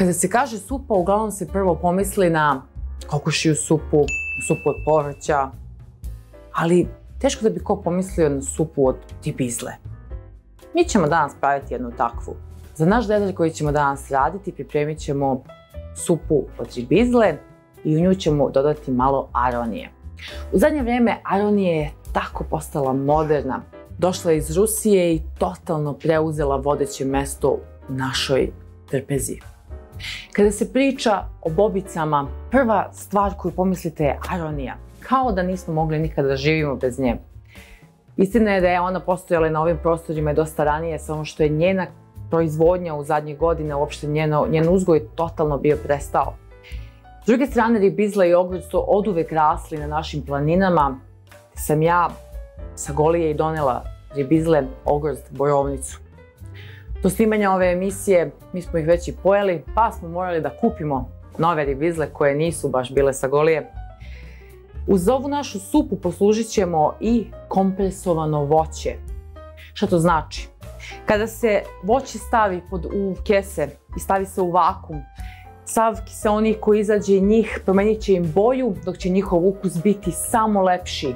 Kada se kaže supa, uglavnom se prvo pomisli na kokošiju supu, supu od povrća, ali teško da bi ko pomislio na supu od ribizle. Mi ćemo danas praviti jednu takvu. Za naš detalj koji ćemo danas raditi pripremit ćemo supu od ribizle i u nju ćemo dodati malo aronije. U zadnje vrijeme aronija je tako postala moderna. Došla je iz Rusije i totalno preuzela vodeće mesto u našoj trpezi. Kada se priča o bobicama, prva stvar koju pomislite je aronija. Kao da nismo mogli nikada da živimo bez nje. Istina je da je ona postojala i na ovim prostorima i dosta ranije, samo što je njena proizvodnja u zadnjih godina, uopšte njen uzgoj totalno bio prestao. S druge strane, ribizla i ogrst su oduvek rasli na našim planinama. Sam ja sa Golije i donela ribizle, ogrst, borovnicu. Do snimanja ove emisije mi smo ih već i pojeli, pa smo morali da kupimo nove ribizle koje nisu baš bile sa Golije. Uz ovu našu supu poslužit ćemo i kompresovano voće. Šta to znači? Kada se voće stavi u kese i stavi se u vakum, sav kiseonik koji izađe iz njih promenit će im boju, dok će njihov ukus biti samo lepši.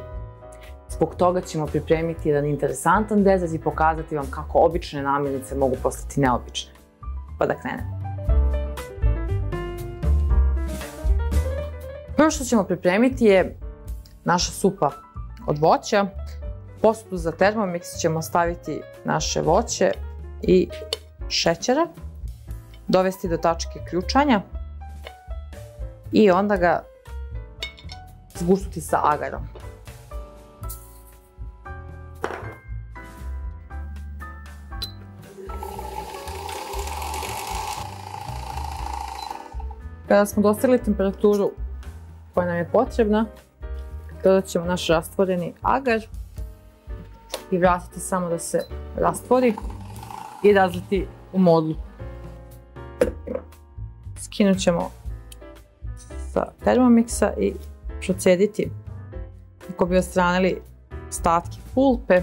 Zbog toga ćemo pripremiti jedan interesantan dezert i pokazati vam kako obične namirnice mogu postati neobične. Pa da krenemo. Prvo što ćemo pripremiti je naša supa od voća. U posudu za Thermomix ćemo staviti naše voće i šećera, dovesti do tačke ključanja i onda ga zgusnuti sa agarom. Kada smo dostigli temperaturu koja nam je potrebna, dodat ćemo naš rastvoreni agar i vratiti samo da se rastvori i razliti u modlu. Skinut ćemo sa Thermomixa i procediti kako bi odstranili ostatke pulpe.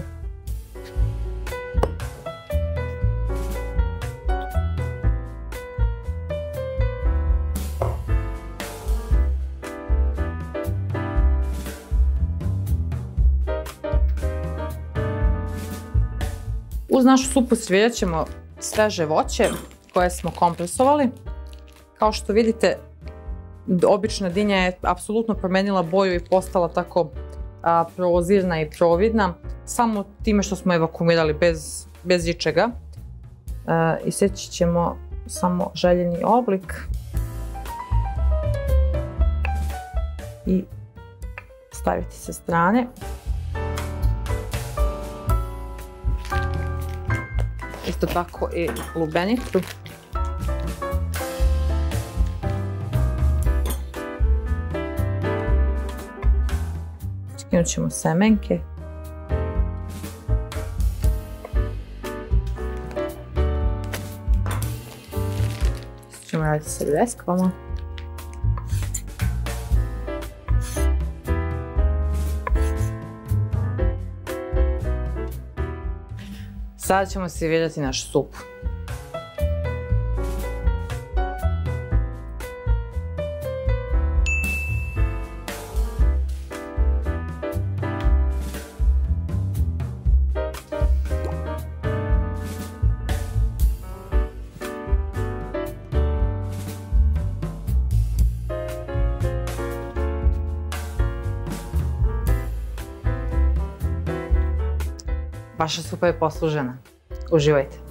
Uz našu supu servirat ćemo sveže voće koje smo kompresovali. Kao što vidite, obična dinja je apsolutno promenila boju i postala tako prozirna i providna, samo time što smo evakumirali bez ičega. Iseći ćemo samo željeni oblik i staviti sa strane. Isto tako i lubenicu. Skinut ćemo semenke. Isto ćemo raditi sa ljeskvama. Sada ćemo servirati našu supu. Vaša supa je poslužena. Uživajte!